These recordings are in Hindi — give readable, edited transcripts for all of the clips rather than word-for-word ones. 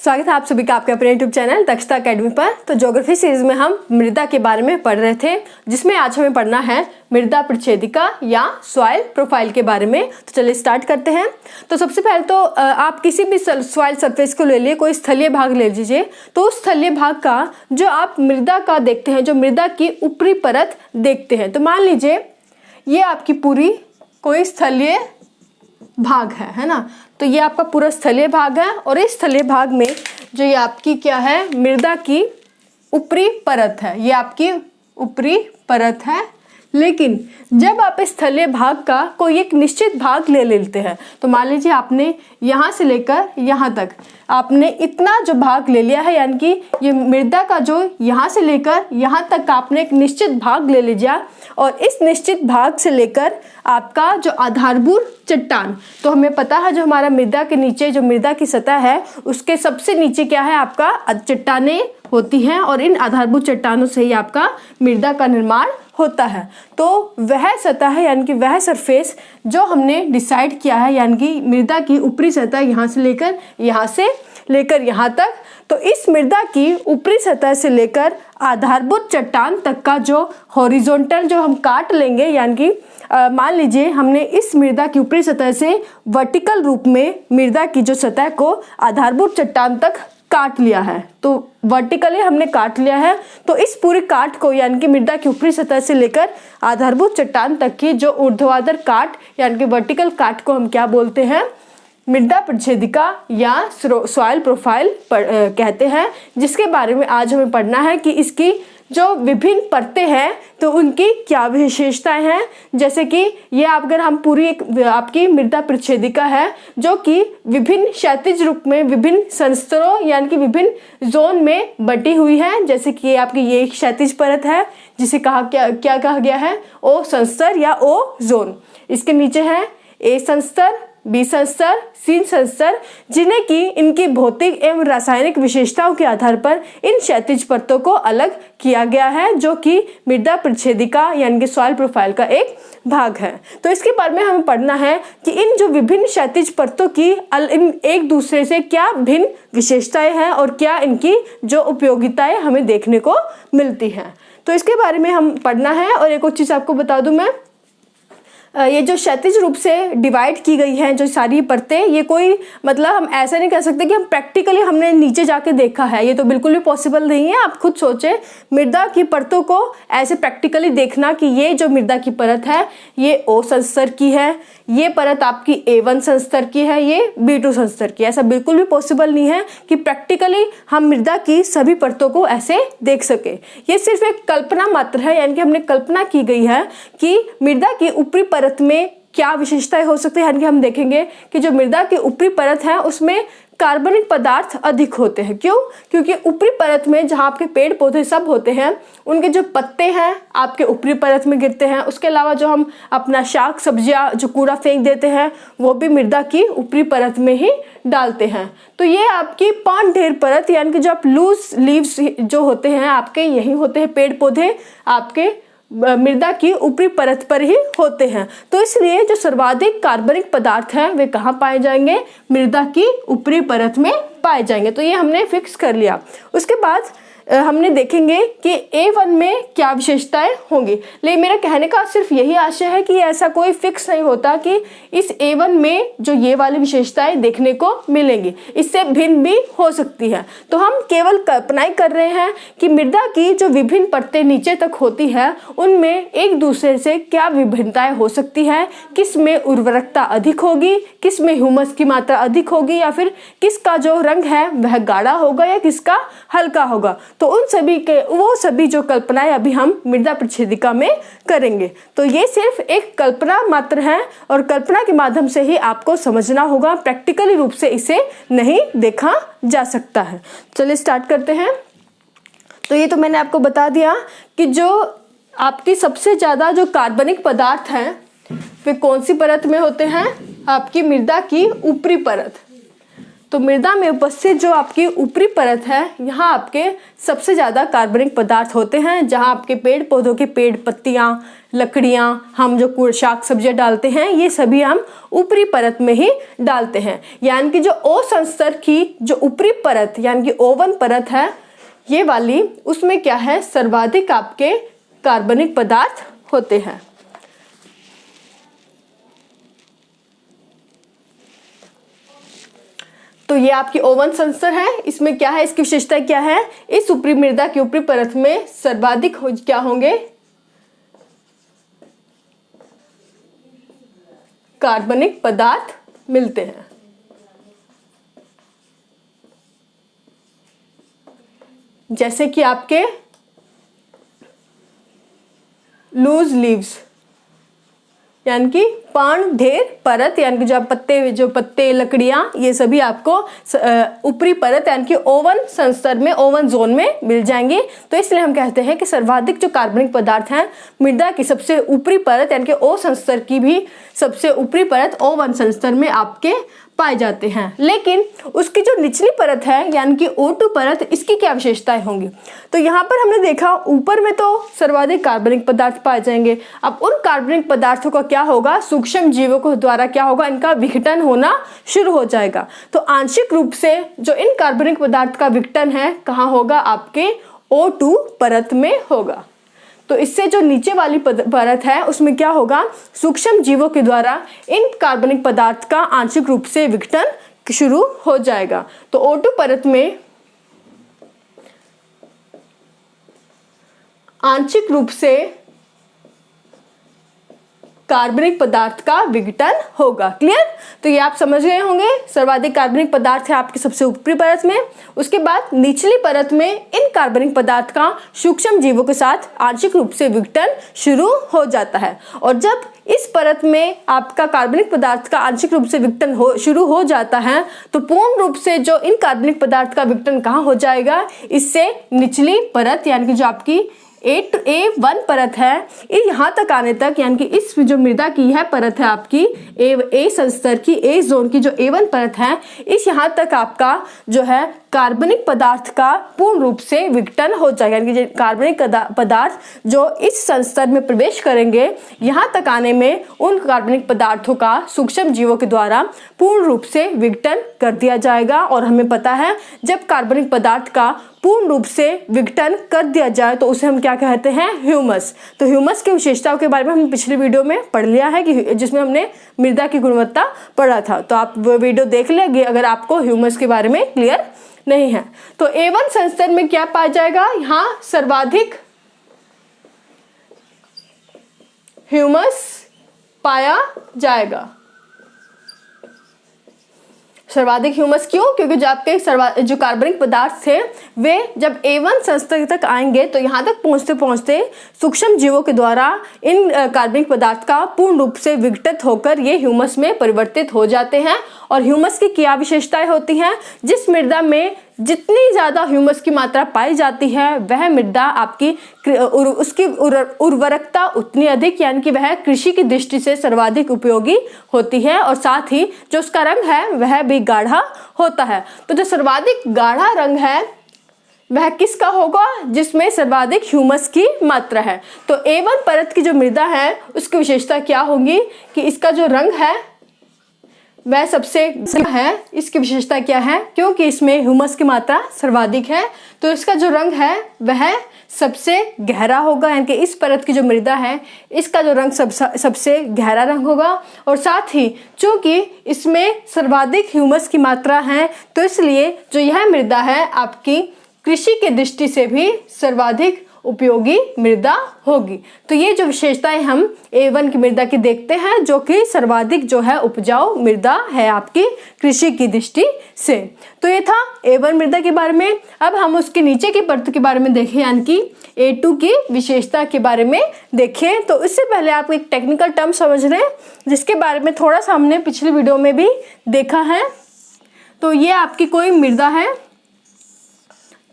स्वागत है आप सभी का आपके अपने यूट्यूब चैनल दक्षता अकेडमी पर। तो ज्योग्राफी सीरीज में हम मृदा के बारे में पढ़ रहे थे, जिसमें आज हमें पढ़ना है मृदा प्रच्छेदिका या सॉइल प्रोफाइल के बारे में। तो चलिए स्टार्ट करते हैं। तो सबसे पहले तो आप किसी भी सॉइल सरफेस को ले लिए, कोई स्थलीय भाग ले लीजिए। तो उस स्थलीय भाग का जो आप मृदा का देखते हैं, जो मृदा की ऊपरी परत देखते हैं, तो मान लीजिए ये आपकी पूरी कोई स्थलीय भाग है ना। तो ये आपका पूरा स्थलीय भाग है और इस स्थलीय भाग में जो ये आपकी क्या है, मृदा की ऊपरी परत है, ये आपकी ऊपरी परत है। लेकिन जब आप इस स्थलीय भाग का कोई एक निश्चित भाग ले लेते हैं, तो मान लीजिए आपने यहाँ से लेकर यहाँ तक आपने इतना जो भाग ले लिया है, यानी कि ये मृदा का जो यहाँ से लेकर यहाँ तक का आपने एक निश्चित भाग ले लिया और इस निश्चित भाग से लेकर आपका जो आधारभूत चट्टान, तो हमें पता है जो हमारा मृदा के नीचे जो मृदा की सतह है उसके सबसे नीचे क्या है, आपका चट्टानें होती हैं और इन आधारभूत चट्टानों से ही आपका मृदा का निर्माण होता है। तो वह सतह है, यानी कि वह सरफेस जो हमने डिसाइड किया है, यानी कि मृदा की ऊपरी सतह यहाँ से लेकर यहाँ तक। तो इस मृदा की ऊपरी सतह से लेकर आधारभूत चट्टान तक का जो हॉरिजॉन्टल जो हम काट लेंगे, यानी कि मान लीजिए हमने इस मृदा की ऊपरी सतह से वर्टिकल रूप में मृदा की जो सतह को आधारभूत चट्टान तक काट लिया है, तो वर्टिकली हमने काट लिया है। तो इस पूरी काट को, यानी कि मृदा की ऊपरी सतह से लेकर आधारभूत चट्टान तक की जो ऊर्ध्वाधर काट यानी कि वर्टिकल काट को हम क्या बोलते हैं, मृदा प्रच्छेदिका या सॉइल प्रोफाइल कहते हैं, जिसके बारे में आज हमें पढ़ना है कि इसकी जो विभिन्न परतें हैं तो उनकी क्या विशेषताएं हैं। जैसे कि ये अगर हम पूरी एक आपकी मृदा प्रच्छेदिका है जो कि विभिन्न क्षैतिज रूप में विभिन्न संस्तरों यानी कि विभिन्न जोन में बटी हुई है। जैसे कि ये आपकी ये क्षैतिज परत है जिसे क्या कहा गया है, ओ संस्तर या ओ जोन। इसके नीचे है ए संस्तर, बी संस्तर, सी संस्तर, जिन्हें कि इनकी भौतिक एवं रासायनिक विशेषताओं के आधार पर इन क्षैतिज परतों को अलग किया गया है, जो कि मृदा प्रच्छेदिका यानी कि सॉइल प्रोफाइल का एक भाग है। तो इसके बारे में हमें पढ़ना है कि इन जो विभिन्न क्षैतिज परतों की एक दूसरे से क्या भिन्न विशेषताएं हैं और क्या इनकी जो उपयोगिताएं हमें देखने को मिलती हैं। तो इसके बारे में हम पढ़ना है। और एक और चीज़ आपको बता दूं मैं, ये जो क्षैतिज रूप से डिवाइड की गई हैं जो सारी परतें, ये कोई मतलब हम ऐसा नहीं कह सकते कि हम प्रैक्टिकली हमने नीचे जाके देखा है, ये तो बिल्कुल भी पॉसिबल नहीं है। आप खुद सोचें, मृदा की परतों को ऐसे प्रैक्टिकली देखना कि ये जो मृदा की परत है ये ओ संस्तर की है, ये परत आपकी A1 संस्तर की है, ये B2 संस्तर की है। ऐसा बिल्कुल भी पॉसिबल नहीं है कि प्रैक्टिकली हम मृदा की सभी परतों को ऐसे देख सके। ये सिर्फ एक कल्पना मात्र है, यानी कि हमने कल्पना की गई है कि मृदा की ऊपरी परत में क्या विशेषताएं हो सकती है। यानी कि हम देखेंगे कि जो मृदा की ऊपरी परत है उसमें कार्बनिक पदार्थ अधिक होते हैं। क्यों? क्योंकि ऊपरी परत में जहाँ आपके पेड़ पौधे सब होते हैं, उनके जो पत्ते हैं आपके ऊपरी परत में गिरते हैं। उसके अलावा जो हम अपना शाक सब्जियाँ जो कूड़ा फेंक देते हैं वो भी मृदा की ऊपरी परत में ही डालते हैं। तो ये आपकी पान ढेर परत यानी कि जो आप लूज लीव्स जो होते हैं आपके यही होते हैं, पेड़ पौधे आपके मृदा की ऊपरी परत पर ही होते हैं। तो इसलिए जो सर्वाधिक कार्बनिक पदार्थ हैं वे कहाँ पाए जाएंगे, मृदा की ऊपरी परत में पाए जाएंगे। तो ये हमने फिक्स कर लिया। उसके बाद हमने देखेंगे कि A1 में क्या विशेषताएं होंगी। लेकिन मेरा कहने का सिर्फ यही आशय है कि ऐसा कोई फिक्स नहीं होता कि इस A1 में जो ये वाली विशेषताएं देखने को मिलेंगी, इससे भिन्न भी हो सकती है। तो हम केवल कल्पनाएं कर रहे हैं कि मृदा की जो विभिन्न परतें नीचे तक होती है उनमें एक दूसरे से क्या विभिन्नताएं हो सकती है, किस में उर्वरकता अधिक होगी, किस में ह्यूमस की मात्रा अधिक होगी, या फिर किसका जो रंग है वह गाढ़ा होगा या किसका हल्का होगा। तो उन सभी के वो सभी जो कल्पनाएं अभी हम मृदा प्रच्छेदिका में करेंगे। तो ये सिर्फ एक कल्पना मात्र है और कल्पना के माध्यम से ही आपको समझना होगा, प्रैक्टिकली रूप से इसे नहीं देखा जा सकता है। चलिए स्टार्ट करते हैं। तो ये तो मैंने आपको बता दिया कि जो आपकी सबसे ज़्यादा जो कार्बनिक पदार्थ हैं वे कौन सी परत में होते हैं, आपकी मृदा की ऊपरी परत। तो मृदा में उपस्थित जो आपकी ऊपरी परत है, यहाँ आपके सबसे ज़्यादा कार्बनिक पदार्थ होते हैं। जहाँ आपके पेड़ पौधों के पेड़ पत्तियाँ, लकड़ियाँ, हम जो शाक सब्जियाँ डालते हैं, ये सभी हम ऊपरी परत में ही डालते हैं। यानी कि जो ओजोन स्तर की जो ऊपरी परत यानी कि ओवन परत है, ये वाली, उसमें क्या है, सर्वाधिक आपके कार्बनिक पदार्थ होते हैं। तो ये आपकी ओवन संस्तर है। इसमें क्या है, इसकी विशेषता क्या है, इस ऊपरी मृदा की ऊपरी परत में सर्वाधिक क्या होंगे, कार्बनिक पदार्थ मिलते हैं। जैसे कि आपके लूज लीव्स यानी कि पान ढेर परत, यानी कि जो पत्ते लकड़ियां, ये सभी आपको ऊपरी परत यानी कि ओवन संस्तर में, ओवन जोन में मिल जाएंगे। तो इसलिए हम कहते हैं कि सर्वाधिक जो कार्बनिक पदार्थ हैं मृदा की सबसे ऊपरी परत यानी कि ओ संस्तर की भी सबसे ऊपरी परत ओवन संस्तर में आपके पाए जाते हैं। लेकिन उसकी जो निचली परत है यानी कि O2 परत, इसकी क्या विशेषताएं होंगी। तो यहाँ पर हमने देखा ऊपर में तो सर्वाधिक कार्बनिक पदार्थ पाए जाएंगे। अब उन कार्बनिक पदार्थों का क्या होगा, सूक्ष्म जीवों के द्वारा क्या होगा, इनका विघटन होना शुरू हो जाएगा। तो आंशिक रूप से जो इन कार्बनिक पदार्थ का विघटन है कहाँ होगा, आपके O2 परत में होगा। तो इससे जो नीचे वाली परत है उसमें क्या होगा, सूक्ष्म जीवों के द्वारा इन कार्बनिक पदार्थ का आंशिक रूप से विघटन शुरू हो जाएगा। तो O2 परत में आंशिक रूप से कार्बनिक पदार्थ का विघटन होगा। क्लियर। तो ये आप समझ गए होंगे, सर्वाधिक कार्बनिक पदार्थ है आपके सबसे ऊपरी परत में। उसके बाद निचली परत में इन कार्बनिक पदार्थ का सूक्ष्म जीवों के साथ आंशिक रूप से विघटन शुरू हो जाता है। और जब इस परत में आपका कार्बनिक पदार्थ का आंशिक रूप से विघटन शुरू हो जाता है, तो पूर्ण रूप से जो इन कार्बनिक पदार्थ का विघटन कहाँ हो जाएगा, इससे निचली परत यानी कि जो आपकी A1 परत है, यहाँ तक आने तक, यानी कि इस जो मृदा की यह परत है आपकी ए संस्तर की, ए जोन की जो A1 परत है, इस यहाँ तक आपका जो है कार्बनिक पदार्थ का पूर्ण रूप से विघटन हो जाएगा। यानी कि कार्बनिक पदार्थ जो इस संस्तर में प्रवेश करेंगे, यहाँ तक आने में उन कार्बनिक पदार्थों का सूक्ष्म जीवों के द्वारा पूर्ण रूप से विघटन कर दिया जाएगा। और हमें पता है जब कार्बनिक पदार्थ का पूर्ण रूप से विघटन कर दिया जाए तो उसे हम क्या कहते हैं, ह्यूमस। तो ह्यूमस की विशेषताओं के बारे में हम पिछली वीडियो में पढ़ लिया है कि जिसमें हमने मृदा की गुणवत्ता पढ़ा था। तो आप वो वीडियो देख लेंगे अगर आपको ह्यूमस के बारे में क्लियर नहीं है। तो A1 संस्तर में क्या पाया जाएगा, यहाँ सर्वाधिक ह्यूमस पाया जाएगा। सर्वाधिक ह्यूमस क्यों, क्योंकि जो आपके जो कार्बनिक पदार्थ थे वे जब A1 संस्तर तक आएंगे तो यहाँ तक पहुँचते पहुँचते सूक्ष्म जीवों के द्वारा इन कार्बनिक पदार्थ का पूर्ण रूप से विघटित होकर ये ह्यूमस में परिवर्तित हो जाते हैं। और ह्यूमस की क्या विशेषताएं होती हैं, जिस मृदा में जितनी ज़्यादा ह्यूमस की मात्रा पाई जाती है वह मृदा आपकी उसकी उर्वरकता उतनी अधिक, यानी कि वह कृषि की दृष्टि से सर्वाधिक उपयोगी होती है। और साथ ही जो उसका रंग है वह भी गाढ़ा होता है। तो जो सर्वाधिक गाढ़ा रंग है वह किसका होगा, जिसमें सर्वाधिक ह्यूमस की मात्रा है। तो A1 परत की जो मृदा है उसकी विशेषता क्या होगी कि इसका जो रंग है वह सबसे है। इसकी विशेषता क्या है, क्योंकि इसमें ह्यूमस की मात्रा सर्वाधिक है तो इसका जो रंग है वह सबसे गहरा होगा। यानी कि इस परत की जो मृदा है इसका जो रंग सबसे गहरा रंग होगा। और साथ ही चूंकि इसमें सर्वाधिक ह्यूमस की मात्रा है तो इसलिए जो यह मृदा है आपकी कृषि की दृष्टि से भी सर्वाधिक उपयोगी मृदा होगी। तो ये जो विशेषताएं हम A1 की मृदा की देखते हैं जो कि सर्वाधिक जो है उपजाऊ मृदा है आपकी कृषि की दृष्टि से। तो ये था A1 मृदा के बारे में। अब हम उसके नीचे की परत के बारे में देखें, यानी कि A2 की विशेषता के बारे में देखें। तो इससे पहले आप एक टेक्निकल टर्म समझ लें जिसके बारे में थोड़ा सा हमने पिछली वीडियो में भी देखा है। तो ये आपकी कोई मृदा है,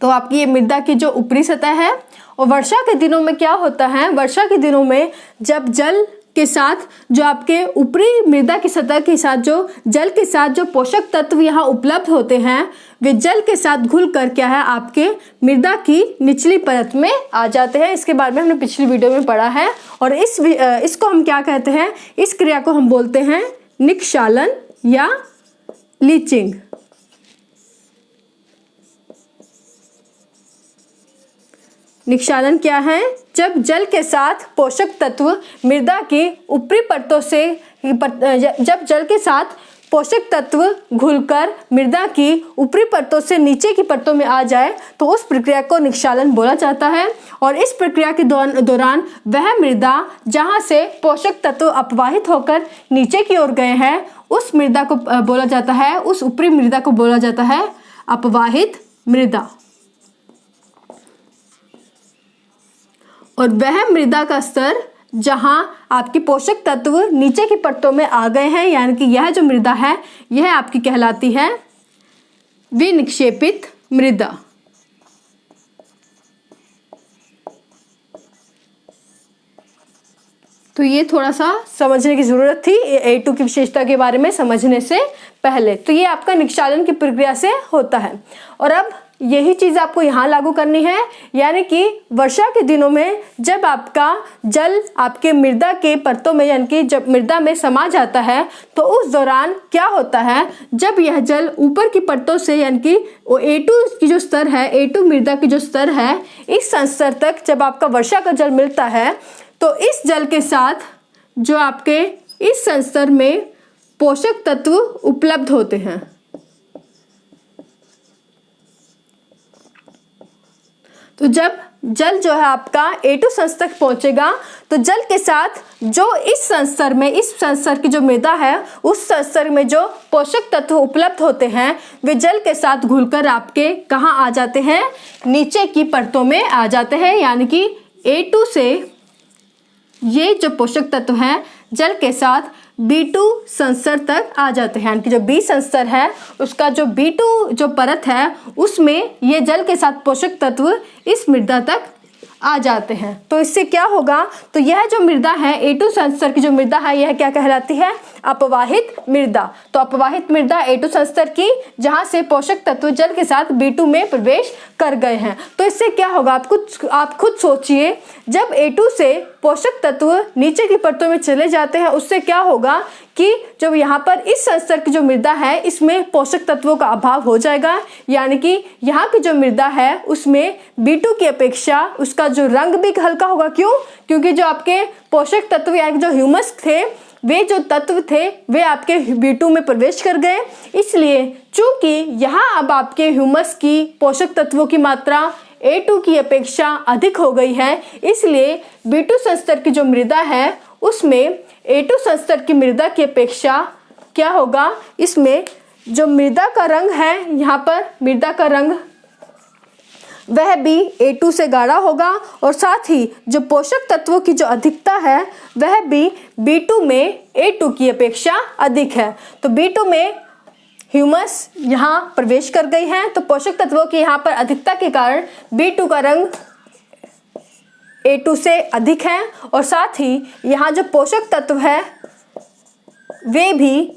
तो आपकी ये मृदा की जो ऊपरी सतह है। और वर्षा के दिनों में क्या होता है, वर्षा के दिनों में जब जल के साथ जो आपके ऊपरी मृदा की सतह के साथ जो जल के साथ जो पोषक तत्व यहाँ उपलब्ध होते हैं वे जल के साथ घुल कर क्या है आपके मृदा की निचली परत में आ जाते हैं। इसके बारे में हमने पिछली वीडियो में पढ़ा है। और इसको हम क्या कहते हैं, इस क्रिया को हम बोलते हैं निक्षालन या लीचिंग। निक्षालन क्या है? जब जल के साथ पोषक तत्व मृदा की ऊपरी परतों से जब जल के साथ पोषक तत्व घुलकर मृदा की ऊपरी परतों से नीचे की परतों में आ जाए तो उस प्रक्रिया को निक्षालन बोला जाता है। और इस प्रक्रिया के दौरान वह मृदा जहां से पोषक तत्व अपवाहित होकर नीचे की ओर गए हैं उस मृदा को बोला जाता है, उस ऊपरी मृदा को बोला जाता है अपवाहित मृदा। और वह मृदा का स्तर जहां आपके पोषक तत्व नीचे की परतों में आ गए हैं, यानी कि यह जो मृदा है यह आपकी कहलाती है विनिक्षेपित मृदा। तो ये थोड़ा सा समझने की जरूरत थी A2 की विशेषता के बारे में समझने से पहले। तो ये आपका निक्षालन की प्रक्रिया से होता है। और अब यही चीज़ आपको यहाँ लागू करनी है, यानी कि वर्षा के दिनों में जब आपका जल आपके मृदा के परतों में यानी कि जब मृदा में समा जाता है तो उस दौरान क्या होता है, जब यह जल ऊपर की परतों से यानी कि A2 की जो स्तर है, A2 मृदा की जो स्तर है, इस स्तर तक जब आपका वर्षा का जल मिलता है तो इस जल के साथ जो आपके इस संस्तर में पोषक तत्व उपलब्ध होते हैं। तो जब जल जो है आपका A2 संस्तर तक पहुंचेगा तो जल के साथ जो इस संस्तर की जो मृदा है उस संस्तर में जो पोषक तत्व उपलब्ध होते हैं वे जल के साथ घुलकर आपके कहाँ आ जाते हैं, नीचे की परतों में आ जाते हैं। यानी कि A2 से ये जो पोषक तत्व हैं जल के साथ B2 संस्तर तक आ जाते हैं, यानी कि जो B संस्तर है उसका जो B2 जो परत है उसमें ये जल के साथ पोषक तत्व इस मृदा तक आ जाते हैं। तो इससे क्या होगा, तो यह जो मृदा है A2 संस्तर की जो मृदा है यह क्या कहलाती है, अपवाहित मृदा। तो अपवाहित मृदा A2 संस्तर की जहां से पोषक तत्व जल के साथ B2 में प्रवेश कर गए हैं। तो इससे क्या होगा, आप खुद सोचिए, जब A2 से पोषक तत्व नीचे की परतों में चले जाते हैं उससे क्या होगा कि जब यहाँ पर इस संस्तर की जो मृदा है इसमें पोषक तत्वों का अभाव हो जाएगा, यानी कि यहाँ की जो मृदा है उसमें B2 की अपेक्षा उसका जो रंग भी हल्का होगा। क्यों? क्योंकि जो आपके पोषक तत्व यानी जो ह्यूमस थे, वे जो तत्व थे वे आपके B2 में प्रवेश कर गए। इसलिए चूंकि यहाँ अब आपके ह्यूमस की पोषक तत्वों की मात्रा A2 की अपेक्षा अधिक हो गई है, इसलिए B2 संस्तर की जो मृदा है उसमें A2 संस्तर की मृदा की अपेक्षा क्या होगा, इसमें जो मृदा का रंग है, यहाँ पर मृदा का रंग वह भी A2 से गाढ़ा होगा और साथ ही जो पोषक तत्वों की जो अधिकता है वह भी B2 में A2 की अपेक्षा अधिक है। तो B2 में ह्यूमस यहाँ प्रवेश कर गई हैं, तो पोषक तत्वों की यहाँ पर अधिकता के कारण B2 का रंग A2 से अधिक है और साथ ही यहाँ जो पोषक तत्व है वे भी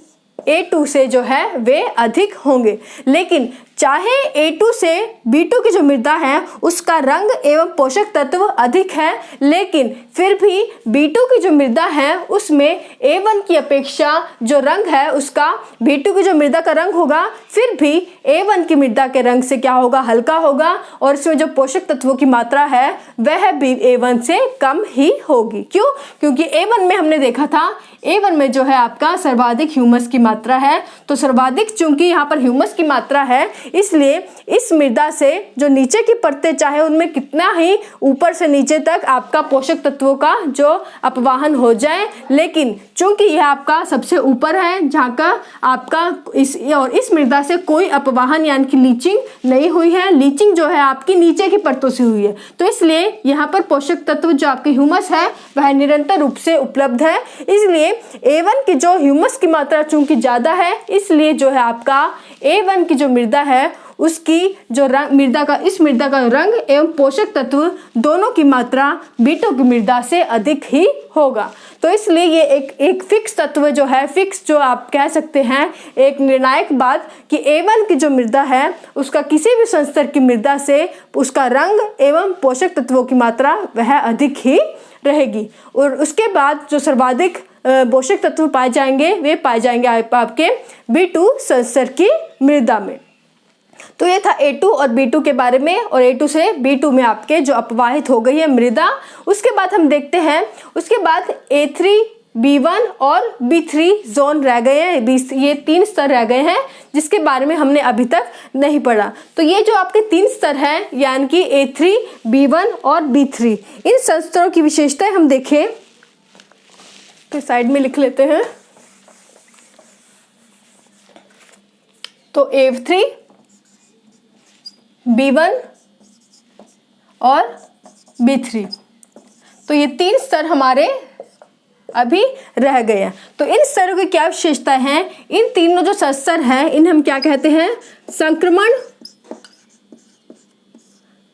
A2 से जो है वे अधिक होंगे। लेकिन चाहे A2 से B2 की जो मृदा है उसका रंग एवं पोषक तत्व अधिक है, लेकिन फिर भी B2 की जो मृदा है उसमें A1 की अपेक्षा जो रंग है उसका B2 की जो मृदा का रंग होगा फिर भी A1 की मृदा के रंग से क्या होगा, हल्का होगा और इसमें जो पोषक तत्वों की मात्रा है वह भी A1 से कम ही होगी। क्यों? क्योंकि A1 में हमने देखा था, A1 में जो है आपका सर्वाधिक ह्यूमस की मात्रा है। तो सर्वाधिक चूंकि यहाँ पर ह्यूमस की मात्रा है इसलिए इस मृदा से जो नीचे की परतें चाहे उनमें कितना ही ऊपर से नीचे तक आपका पोषक तत्वों का जो अपवाहन हो जाए, लेकिन चूंकि यह आपका सबसे ऊपर है जहाँ का आपका इस मृदा से कोई अपवाहन यानी कि लीचिंग नहीं हुई है, लीचिंग जो है आपकी नीचे की परतों से हुई है। तो इसलिए यहाँ पर पोषक तत्व जो आपके ह्यूमस है वह निरंतर रूप से उपलब्ध है। इसलिए A1 की जो ह्यूमस की मात्रा चूंकि ज़्यादा है इसलिए जो है आपका A1 की जो मृदा है उसकी जो रंग मृदा का इस मृदा का रंग एवं पोषक तत्व दोनों की मात्रा B2 की मृदा से अधिक ही होगा। तो इसलिए ये एक फिक्स तत्व जो है, फिक्स जो आप कह सकते हैं एक निर्णायक बात कि A1 की जो मृदा है उसका किसी भी संस्तर की मृदा से उसका रंग एवं पोषक तत्वों की मात्रा वह अधिक ही रहेगी। और उसके बाद जो सर्वाधिक पोषक तत्व पाए जाएंगे वे पाए जाएंगे आपके B2 संस्तर की मृदा में। तो ये था A2 और B2 के बारे में, और A2 से B2 में आपके जो अपवाहित हो गई है मृदा। उसके बाद हम देखते हैं, उसके बाद A3, B1 और B3 जोन रह गए हैं। ये 3 स्तर रह गए हैं जिसके बारे में हमने अभी तक नहीं पढ़ा। तो ये जो आपके 3 स्तर हैं यानी कि A3, B1 और B3, इन संस्तरों की विशेषताएं हम देखें तो साइड में लिख लेते हैं। तो A3, B1 और B3, तो ये 3 स्तर हमारे अभी रह गए हैं। तो इन स्तरों की क्या विशेषताएं हैं? इन तीनों जो संस्तर हैं इन्हें हम क्या कहते हैं? संक्रमण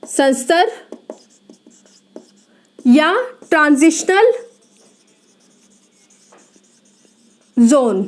संस्तर या ट्रांजिशनल जोन।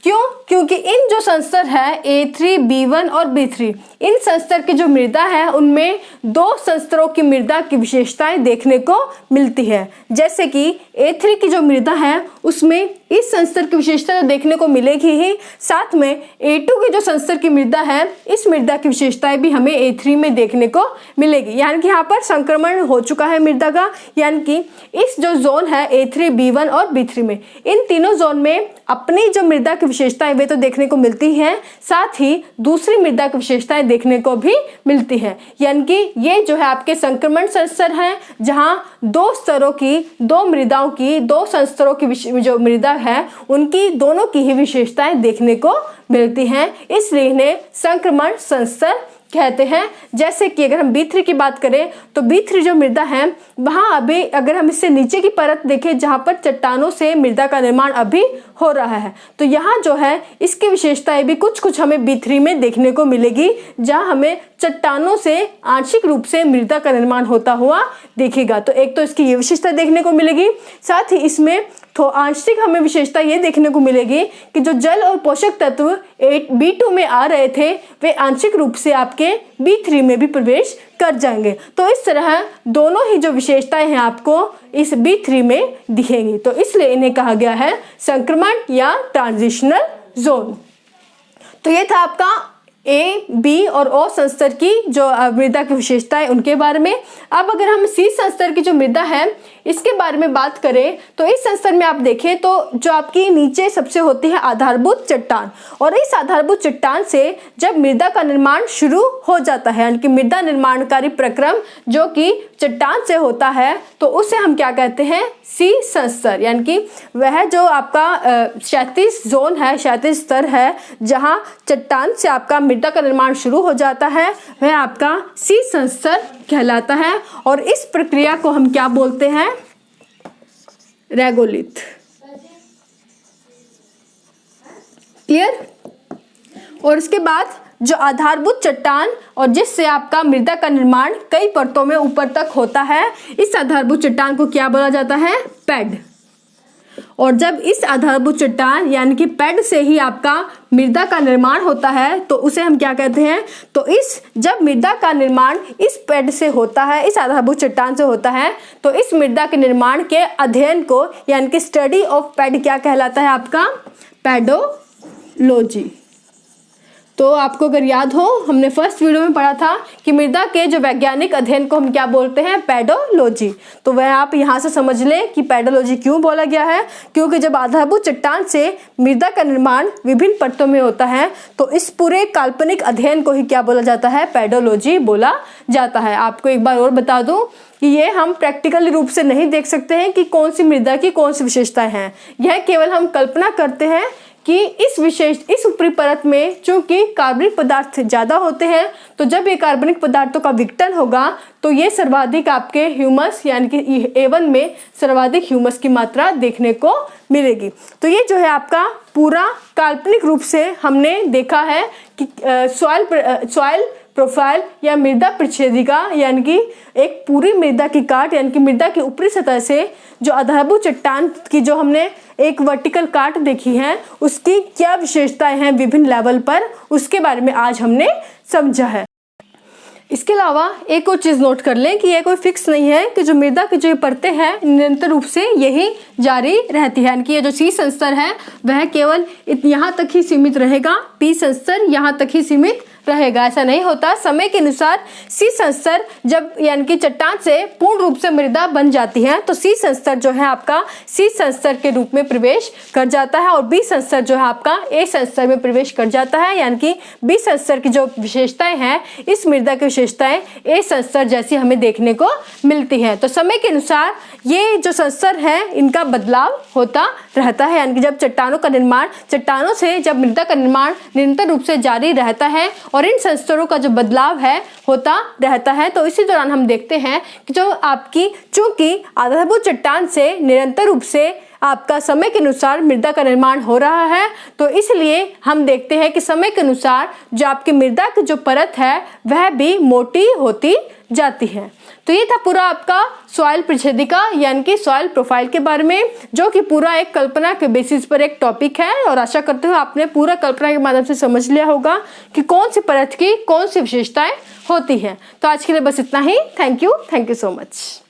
क्यों? क्योंकि इन जो संस्तर है A3, B1 और B3, इन संस्तर की जो मृदा है उनमें 2 संस्तरों की मृदा की विशेषताएं देखने को मिलती है। जैसे कि A3 की जो मृदा है उसमें इस संस्तर की विशेषता तो देखने को मिलेगी ही, साथ में A2 की जो संस्तर की मृदा है इस मृदा की विशेषताएं भी हमें A3 में देखने को मिलेगी। यानी कि यहाँ पर संक्रमण हो चुका है मृदा का, यानी कि इस जो जोन है A3, B1 और B3 में, इन तीनों जोन में अपनी जो मृदा की विशेषताएं वे तो देखने को मिलती हैं, साथ ही दूसरी मृदा की विशेषताएं देखने को भी मिलती है। यानी कि ये जो है आपके संक्रमण संस्तर हैं जहां 2 स्तरों की, 2 मृदाओं की, 2 संस्तरों की जो मृदा है उनकी दोनों की ही विशेषताएं देखने को मिलती हैं, इसलिए इन्हें संक्रमण संस्तर कहते हैं। जैसे कि अगर हम B3 की बात करें तो B3 जो मृदा है वहां अभी अगर हम इससे नीचे की परत देखें जहां पर चट्टानों से मृदा का निर्माण अभी हो रहा है, तो यहाँ जो है इसकी विशेषताएं भी कुछ हमें B3 में देखने को मिलेगी, जहां हमें चट्टानों से आंशिक रूप से मृदा का निर्माण होता हुआ दिखेगा। तो एक तो इसकी ये विशेषता देखने को मिलेगी, साथ ही इसमें तो आंशिक हमें विशेषता ये देखने को मिलेगी कि जो जल और पोषक तत्व B2 में आ रहे थे वे आंशिक रूप से आपके B3 में भी प्रवेश कर जाएंगे। तो इस तरह दोनों ही जो विशेषताएं हैं आपको इस B3 में दिखेंगी। तो इसलिए इन्हें कहा गया है संक्रमण या ट्रांजिशनल जोन। तो ये था आपका A, B और O संस्तर की जो मृदा की विशेषताएं उनके बारे में। अब अगर हम C संस्तर की जो मृदा है इसके बारे में बात करें तो इस संस्तर में आप देखें तो जो आपकी नीचे सबसे होती है आधारभूत चट्टान, और इस आधारभूत चट्टान से जब मृदा का निर्माण शुरू हो जाता है यानी कि मृदा निर्माणकारी प्रक्रम जो कि चट्टान से होता है, तो उसे हम क्या कहते हैं? C संस्तर। यानी कि वह जो आपका क्षैतिज जोन है, क्षैतिज स्तर है जहां चट्टान से आपका मृदा का निर्माण शुरू हो जाता है, वह आपका C संस्तर कहलाता है। और इस प्रक्रिया को हम क्या बोलते हैं? रेगोलिथ। क्लियर? और इसके बाद जो आधारभूत चट्टान और जिससे आपका मृदा का निर्माण कई परतों में ऊपर तक होता है, इस आधारभूत चट्टान को क्या बोला जाता है? पैड। और जब इस आधारभूत चट्टान यानी कि पैड से ही आपका मृदा का निर्माण होता है तो उसे हम क्या कहते हैं? तो जब मृदा का निर्माण इस पैड से होता है, इस आधारभूत चट्टान से होता है, तो इस मृदा के निर्माण के अध्ययन को यानी कि स्टडी ऑफ पैड क्या कहलाता है? आपका पैडोलॉजी। तो आपको अगर याद हो हमने फर्स्ट वीडियो में पढ़ा था कि मृदा के जो वैज्ञानिक अध्ययन को हम क्या बोलते हैं? पैडोलॉजी। तो वह आप यहाँ से समझ लें कि पैडोलॉजी क्यों बोला गया है, क्योंकि जब आधारभूत चट्टान से मृदा का निर्माण विभिन्न परतों में होता है तो इस पूरे काल्पनिक अध्ययन को ही क्या बोला जाता है? पैडोलॉजी बोला जाता है। आपको एक बार और बता दूं कि ये हम प्रैक्टिकल रूप से नहीं देख सकते हैं कि कौन सी मृदा की कौन सी विशेषताएं हैं, यह केवल हम कल्पना करते हैं कि इस ऊपरी परत में चूंकि कार्बनिक पदार्थ ज़्यादा होते हैं, तो जब ये कार्बनिक पदार्थों का विघटन होगा तो ये सर्वाधिक आपके ह्यूमस यानी कि A1 में सर्वाधिक ह्यूमस की मात्रा देखने को मिलेगी। तो ये जो है आपका पूरा काल्पनिक रूप से हमने देखा है कि सॉइल प्रोफाइल या मृदा प्रच्छेदिका यानी कि एक पूरी मृदा की काट यानी कि मृदा की ऊपरी सतह से जो आधारभूत चट्टान की जो हमने एक वर्टिकल काट देखी है उसकी क्या विशेषताएं हैं विभिन्न लेवल पर, उसके बारे में आज हमने समझा है। इसके अलावा एक और चीज़ नोट कर लें कि यह कोई फिक्स नहीं है कि जो मृदा की जो ये परतें हैं निरंतर रूप से यही जारी रहती है, यानी कि ये जो C संस्तर है वह केवल यहाँ तक ही सीमित रहेगा, P संस्तर यहाँ तक ही सीमित रहेगा। ऐसा नहीं होता, समय के अनुसार C संस्तर जब यानी कि चट्टान से पूर्ण रूप से मृदा बन जाती है तो C संस्तर जो है आपका C संस्तर के रूप में प्रवेश कर जाता है और B संस्तर जो है आपका A संस्तर में प्रवेश कर जाता है, यानी कि B संस्तर की जो विशेषताएं हैं इस मृदा की विशेषताएं A संस्तर जैसी हमें देखने को मिलती है। तो समय के अनुसार ये जो संस्तर है इनका बदलाव होता रहता है, यानी कि जब चट्टानों से जब मृदा का निर्माण निरंतर रूप से जारी रहता है और इन संस्तरों का जो बदलाव है होता रहता है, तो इसी दौरान हम देखते हैं कि जो आपकी चूंकि आधारभूत चट्टान से निरंतर रूप से आपका समय के अनुसार मृदा का निर्माण हो रहा है, तो इसलिए हम देखते हैं कि समय के अनुसार जो आपकी मृदा की जो परत है वह भी मोटी होती जाती है। तो ये था पूरा आपका सॉइल प्रच्छेदिका यानी कि सॉइल प्रोफाइल के बारे में, जो कि पूरा एक कल्पना के बेसिस पर एक टॉपिक है और आशा करते हो आपने पूरा कल्पना के माध्यम से समझ लिया होगा कि कौन सी परत की कौन सी विशेषताएं होती हैं। तो आज के लिए बस इतना ही। Thank you so much.